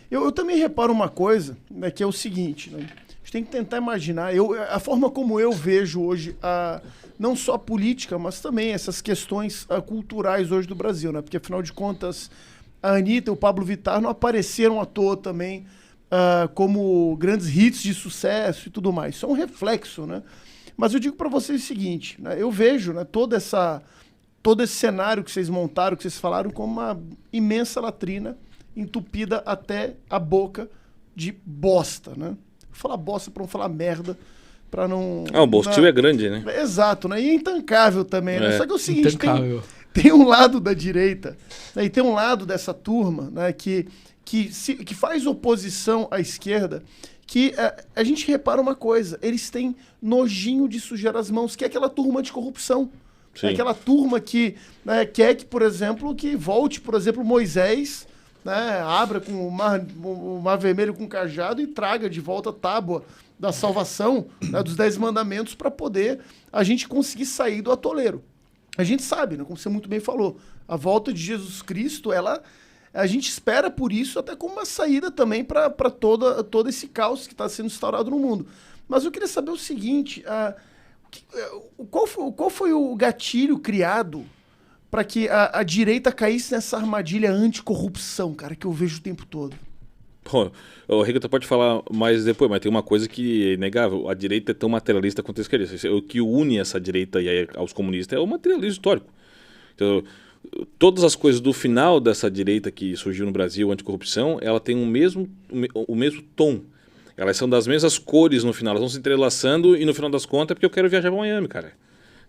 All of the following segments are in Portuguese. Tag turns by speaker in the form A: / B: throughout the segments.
A: Eu também reparo uma coisa, né, que é o seguinte, né? A gente tem que tentar imaginar, a forma como eu vejo hoje, não só a política, mas também essas questões culturais hoje do Brasil, né? Porque, afinal de contas, a Anitta e o Pablo Vittar não apareceram à toa também como grandes hits de sucesso e tudo mais. Isso é um reflexo, né? Mas eu digo para vocês o seguinte, né? Eu vejo, né, todo esse cenário que vocês montaram, que vocês falaram, como uma imensa latrina entupida até a boca de bosta, né? Vou falar bosta para não falar merda, para não...
B: O Bostil é grande, né?
A: Exato, né? E é intancável também, né? Só que é o seguinte, tem um lado da direita, né, e tem um lado dessa turma, né, que faz oposição à esquerda, que a gente repara uma coisa, eles têm nojinho de sujar as mãos, que é aquela turma de corrupção. É aquela turma que quer que, por exemplo, que volte, por exemplo, Moisés, né, abra com o mar vermelho com cajado e traga de volta a tábua da salvação, né, dos 10 mandamentos, para poder a gente conseguir sair do atoleiro. A gente sabe, né, como você muito bem falou, a volta de Jesus Cristo, a gente espera por isso até como uma saída também para todo esse caos que está sendo instaurado no mundo. Mas eu queria saber o seguinte, qual foi o gatilho criado para que a direita caísse nessa armadilha anticorrupção, cara, que eu vejo o tempo todo?
B: Pô, o Ricardo pode falar mais depois, mas tem uma coisa que é inegável. A direita é tão materialista quanto a esquerda. O que une essa direita aos comunistas é o materialismo histórico. Então, todas as coisas do final dessa direita que surgiu no Brasil, anticorrupção, ela tem o mesmo tom. Elas são das mesmas cores no final, elas vão se entrelaçando e no final das contas é porque eu quero viajar para Miami, cara.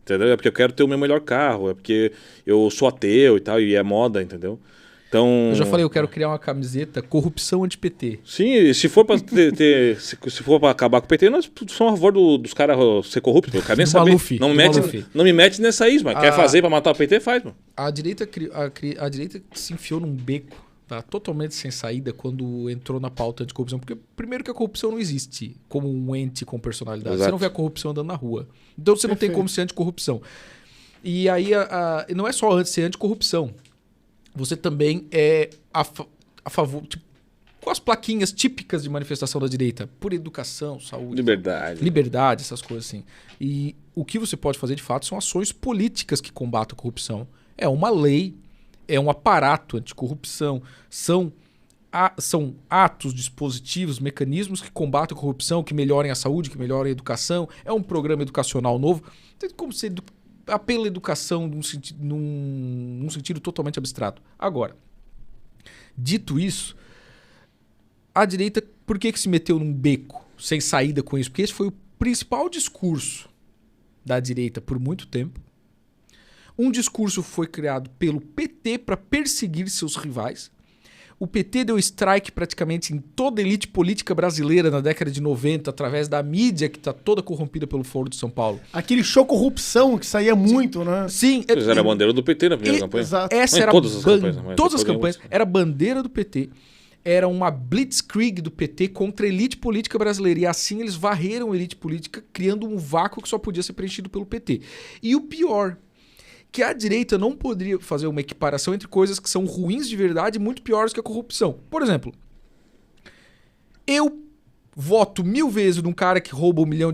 B: Entendeu? É porque eu quero ter o meu melhor carro, é porque eu sou ateu e tal, e é moda, entendeu? Então...
C: Eu já falei, eu quero criar uma camiseta corrupção anti-PT.
B: Sim, se for para se for para acabar com o PT, nós somos a favor dos caras ser corruptos. Eu quero nem saber. Não me mete nessa isma. Quer fazer para matar o PT, faz, mano.
C: A direita se enfiou num beco, tá, totalmente sem saída quando entrou na pauta de corrupção. Porque, primeiro, que a corrupção não existe como um ente com personalidade.
B: Exato.
C: Você não vê a corrupção andando na rua. Então você não tem como ser anticorrupção. E aí, não é só ser anticorrupção. Você também é a favor, tipo, com as plaquinhas típicas de manifestação da direita, por educação, saúde, liberdade, essas coisas assim. E o que você pode fazer de fato são ações políticas que combatam a corrupção. É uma lei, é um aparato anticorrupção, são atos, dispositivos, mecanismos que combatem a corrupção, que melhorem a saúde, que melhorem a educação. É um programa educacional novo. Tem como ser apela à educação num sentido totalmente abstrato. Agora, dito isso, a direita, por que se meteu num beco sem saída com isso? Porque esse foi o principal discurso da direita por muito tempo. Um discurso foi criado pelo PT para perseguir seus rivais. O PT deu strike praticamente em toda a elite política brasileira na década de 90, através da mídia que está toda corrompida pelo Foro de São Paulo.
A: Aquele show corrupção que saía muito, né?
C: Sim.
B: Era a bandeira do PT na primeira campanha.
A: Exato.
C: Essa era
B: todas as campanhas.
C: Todas as campanhas. Era a bandeira do PT. Era uma blitzkrieg do PT contra a elite política brasileira. E assim eles varreram a elite política, criando um vácuo que só podia ser preenchido pelo PT. E o pior, que a direita não poderia fazer uma equiparação entre coisas que são ruins de verdade e muito piores que a corrupção. Por exemplo, eu voto 1000 vezes num cara que rouba R$1 milhão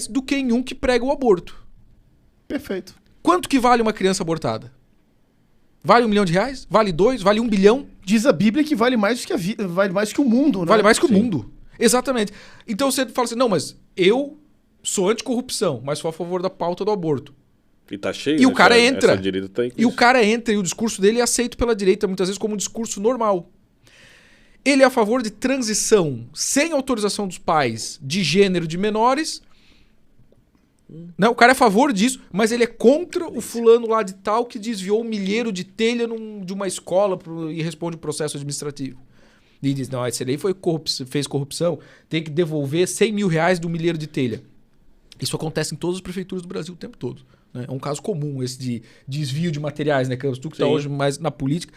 C: do que em um que prega o aborto.
A: Perfeito.
C: Quanto que vale uma criança abortada? Vale R$1 milhão? Vale 2? Vale 1 bilhão?
A: Diz a Bíblia que vale mais que vale mais que o mundo, né?
C: Vale mais que o mundo. Exatamente. Então você fala assim, não, mas eu sou anticorrupção, mas sou a favor da pauta do aborto.
B: E tá cheio.
C: E o cara entra.
B: E
C: o cara entra e o discurso dele é aceito pela direita muitas vezes como um discurso normal. Ele é a favor de transição sem autorização dos pais de gênero de menores. Não, o cara é a favor disso, mas ele é contra o fulano lá de tal que desviou 1 milheiro de telha de uma escola e responde o processo administrativo. E diz, não, esse daí fez corrupção, tem que devolver R$100 mil do milheiro de telha. Isso acontece em todas as prefeituras do Brasil o tempo todo. Né? É um caso comum esse de desvio de materiais, né, Campos? Tu que está hoje mais na política.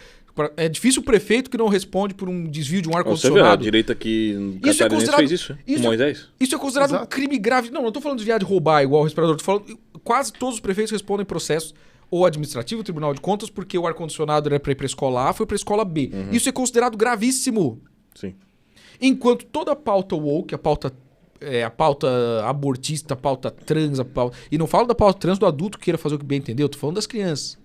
C: É difícil o prefeito que não responde por um desvio de um ar-condicionado.
B: Você vê, a direita aqui catarinense fez isso, Moisés.
C: Isso é considerado um crime grave. Não estou falando de desviar de roubar igual o respirador. Estou falando quase todos os prefeitos respondem processos ou administrativo, Tribunal de Contas, porque o ar-condicionado era para ir para a escola A, foi para a escola B. Isso é considerado gravíssimo.
B: Sim.
C: Enquanto toda a pauta woke, a pauta abortista, a pauta trans, e não falo da pauta trans do adulto que queira fazer o que bem entendeu, eu tô falando das crianças.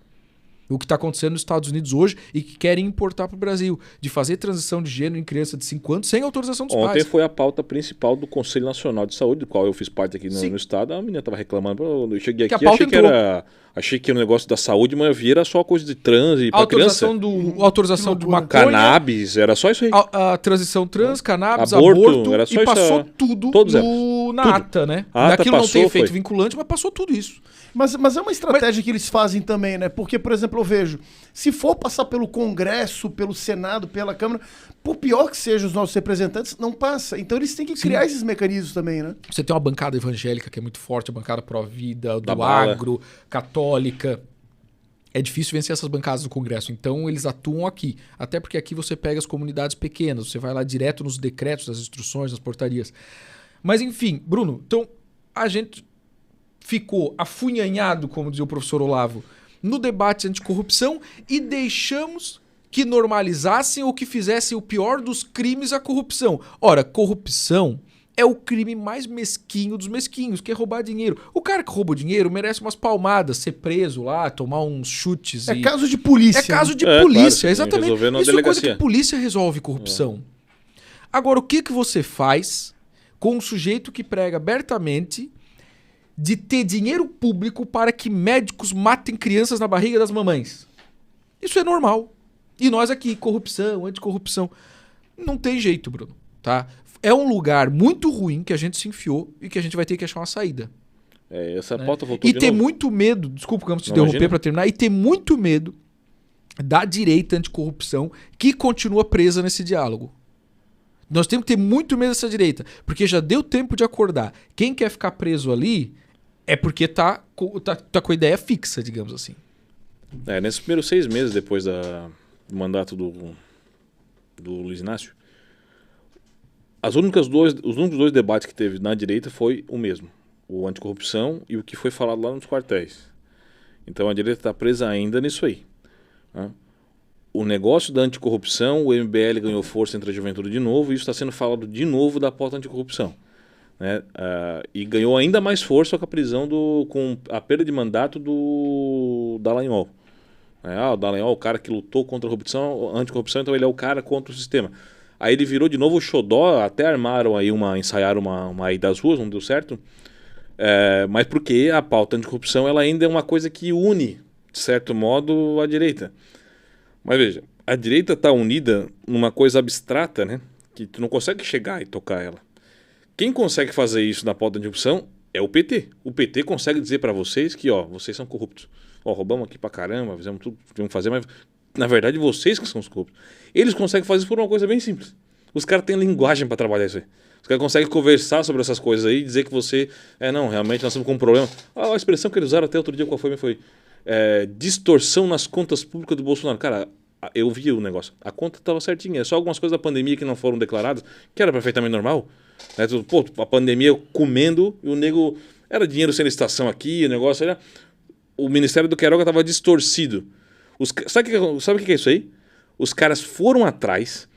C: O que está acontecendo nos Estados Unidos hoje e que querem importar para o Brasil, de fazer transição de gênero em criança de 5 anos sem autorização dos pais.
B: Ontem foi a pauta principal do Conselho Nacional de Saúde, do qual eu fiz parte aqui no estado. A menina estava reclamando. Eu cheguei aqui e achei que o negócio da saúde, mas eu vi era só coisa de trans e para criança.
C: Autorização de maconha.
B: Cannabis, era só isso aí.
C: A transição trans, cannabis, aborto
B: era só
C: e
B: isso,
C: passou tudo na ata, né? Aquilo não tem efeito vinculante, mas passou tudo isso.
A: Mas é uma estratégia que eles fazem também, né? Porque, por exemplo, eu vejo, se for passar pelo Congresso, pelo Senado, pela Câmara, por pior que sejam os nossos representantes, não passa. Então eles têm que criar esses mecanismos também, né?
C: Você tem uma bancada evangélica que é muito forte, a bancada pró-vida, do agro, católica. É difícil vencer essas bancadas do Congresso, então eles atuam aqui. Até porque aqui você pega as comunidades pequenas, você vai lá direto nos decretos, nas instruções, nas portarias. Mas enfim, Bruno, então a gente ficou afunhanhado, como dizia o professor Olavo, no debate anticorrupção e deixamos que normalizassem ou que fizessem o pior dos crimes a corrupção. Ora, corrupção é o crime mais mesquinho dos mesquinhos, que é roubar dinheiro. O cara que rouba o dinheiro merece umas palmadas, ser preso lá, tomar uns chutes.
A: É caso de polícia.
C: É caso de polícia,
B: claro,
C: exatamente. Isso é coisa que polícia resolve corrupção. Agora, o que você faz com um sujeito que prega abertamente de ter dinheiro público para que médicos matem crianças na barriga das mamães? Isso é normal. E nós aqui, corrupção, anticorrupção. Não tem jeito, Bruno. Tá? É um lugar muito ruim que a gente se enfiou e que a gente vai ter que achar uma saída.
B: Essa pauta voltou
C: e ter muito medo, desculpa, vamos te interromper para terminar, e ter muito medo da direita anticorrupção que continua presa nesse diálogo. Nós temos que ter muito medo dessa direita, porque já deu tempo de acordar. Quem quer ficar preso ali é porque tá com a ideia fixa, digamos assim.
B: Nesses primeiros 6 meses depois do mandato do Luiz Inácio, os únicos 2 debates que teve na direita foi o mesmo. O anticorrupção e o que foi falado lá nos quartéis. Então a direita está presa ainda nisso aí. Né? O negócio da anticorrupção, o MBL ganhou força entre a juventude de novo, e isso está sendo falado de novo da pauta anticorrupção. Né? E ganhou ainda mais força com a prisão, com a perda de mandato do Dallagnol. O Dallagnol é o cara que lutou contra a anticorrupção, então ele é o cara contra o sistema. Aí ele virou de novo o xodó, até armaram aí ensaiaram uma aí das ruas, não deu certo. Mas porque a pauta anticorrupção ela ainda é uma coisa que une, de certo modo, a direita. Mas veja, a direita está unida numa coisa abstrata, né? Que tu não consegue chegar e tocar ela. Quem consegue fazer isso na pauta anticorrupção é o PT. O PT consegue dizer para vocês que, vocês são corruptos. Roubamos aqui pra caramba, fizemos tudo que tivemos que fazer, mas na verdade vocês que são os corruptos. Eles conseguem fazer isso por uma coisa bem simples. Os caras têm linguagem para trabalhar isso aí. Os caras conseguem conversar sobre essas coisas aí e dizer que você... realmente nós estamos com um problema. A expressão que eles usaram até outro dia, qual foi distorção nas contas públicas do Bolsonaro. Cara, eu vi o negócio. A conta estava certinha. É só algumas coisas da pandemia que não foram declaradas, que era perfeitamente normal. A pandemia comendo e o nego... Era dinheiro sem licitação aqui, o negócio era... O Ministério do Queiroga estava distorcido. Sabe o que é isso aí? Os caras foram atrás,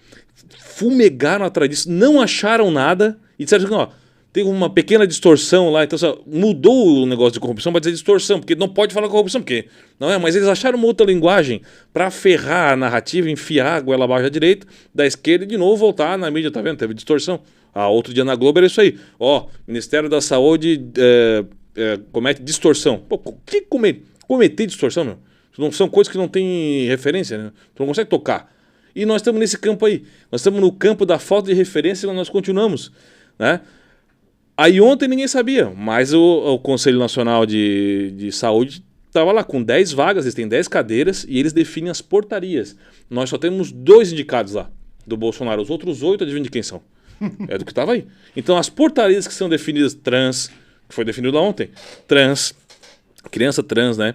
B: fumegaram atrás disso, não acharam nada e disseram assim, tem uma pequena distorção lá, então mudou o negócio de corrupção para dizer distorção, porque não pode falar corrupção, porque não é, mas eles acharam uma outra linguagem para ferrar a narrativa, enfiar a goela abaixo da direita, da esquerda e de novo voltar na mídia, tá vendo? Teve distorção. Outro dia na Globo era isso aí. Ministério da Saúde comete distorção. Pô, o que cometer distorção, meu? Não são coisas que não tem referência, né? Tu não consegue tocar. E nós estamos nesse campo aí. Nós estamos no campo da falta de referência e nós continuamos, né? Aí ontem ninguém sabia, mas o Conselho Nacional de Saúde estava lá com 10 vagas, eles têm 10 cadeiras e eles definem as portarias. Nós só temos 2 indicados lá, do Bolsonaro. Os outros 8, adivinha de quem são? É do que estava aí. Então as portarias que são definidas trans, que foi definido lá ontem, criança trans, né?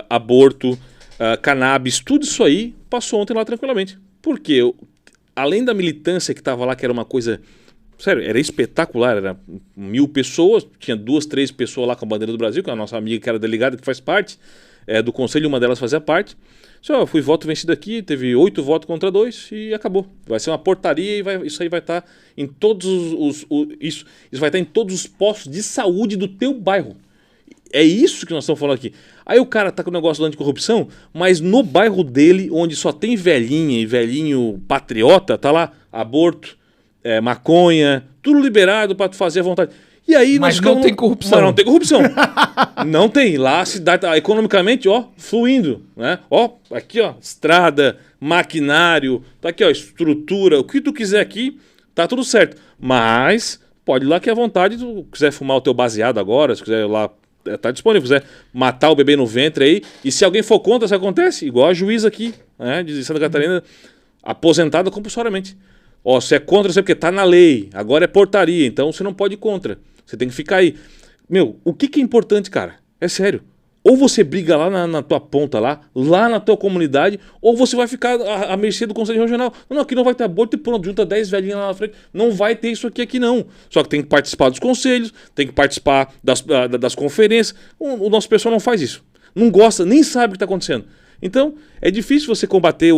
B: Aborto, cannabis, tudo isso aí passou ontem lá tranquilamente. Porque além da militância que estava lá, que era uma coisa... Sério, era espetacular, era 1000 pessoas, tinha 2, 3 pessoas lá com a bandeira do Brasil, que é a nossa amiga que era delegada, que faz parte do conselho, uma delas fazia parte. Só fui voto vencido aqui, teve 8 votos contra 2 e acabou. Vai ser uma portaria e isso aí vai estar em todos isso vai estar em todos os postos de saúde do teu bairro. É isso que nós estamos falando aqui. Aí o cara tá com o negócio da anticorrupção, mas no bairro dele, onde só tem velhinha e velhinho patriota, tá lá aborto, maconha, tudo liberado para tu fazer à vontade. E aí
C: mas não tem corrupção.
B: Mas não tem corrupção. Não tem. Lá a cidade tá economicamente, fluindo, né? Aqui, estrada, maquinário, tá aqui, estrutura, o que tu quiser aqui, tá tudo certo. Mas pode ir lá que é à vontade, se tu quiser fumar o teu baseado agora, se quiser ir lá, tá disponível, se quiser matar o bebê no ventre aí, e se alguém for contra, isso acontece, igual a juíza aqui, né, de Santa Catarina, aposentada compulsoriamente. Se é contra, isso é porque tá na lei, agora é portaria, então você não pode ir contra. Você tem que ficar aí. Meu, o que é importante, cara? É sério. Ou você briga lá na tua ponta, lá na tua comunidade, ou você vai ficar à mercê do Conselho Regional. Não, aqui não vai ter aborto e pronto, junta 10 velhinhas lá na frente. Não vai ter isso aqui não. Só que tem que participar dos conselhos, tem que participar das conferências. O nosso pessoal não faz isso. Não gosta, nem sabe o que está acontecendo. Então, é difícil você combater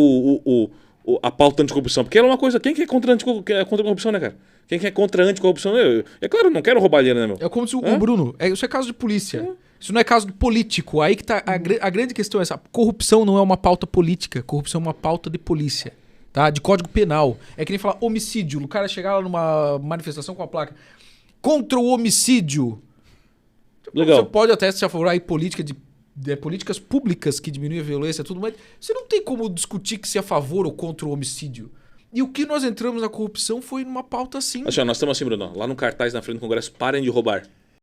B: a pauta anticorrupção, porque ela é uma coisa... Quem que é contra a corrupção, né, cara? Quem que é contra a anticorrupção? É claro, eu não quero roubar dinheiro, né, meu?
C: É como se o Bruno... Isso é caso de polícia. Isso não é caso de político. Aí que tá... A grande questão é essa. Corrupção não é uma pauta política. Corrupção é uma pauta de polícia. Tá? De código penal. É que nem falar homicídio. O cara chegar lá numa manifestação com a placa contra o homicídio.
B: Legal.
C: Você pode até se favorar política de políticas públicas que diminuem a violência e tudo, mas você não tem como discutir que se é a favor ou contra o homicídio. E o que nós entramos na corrupção foi numa pauta assim.
B: Nós estamos assim, Bruno, lá no cartaz na frente do Congresso, parem de roubar.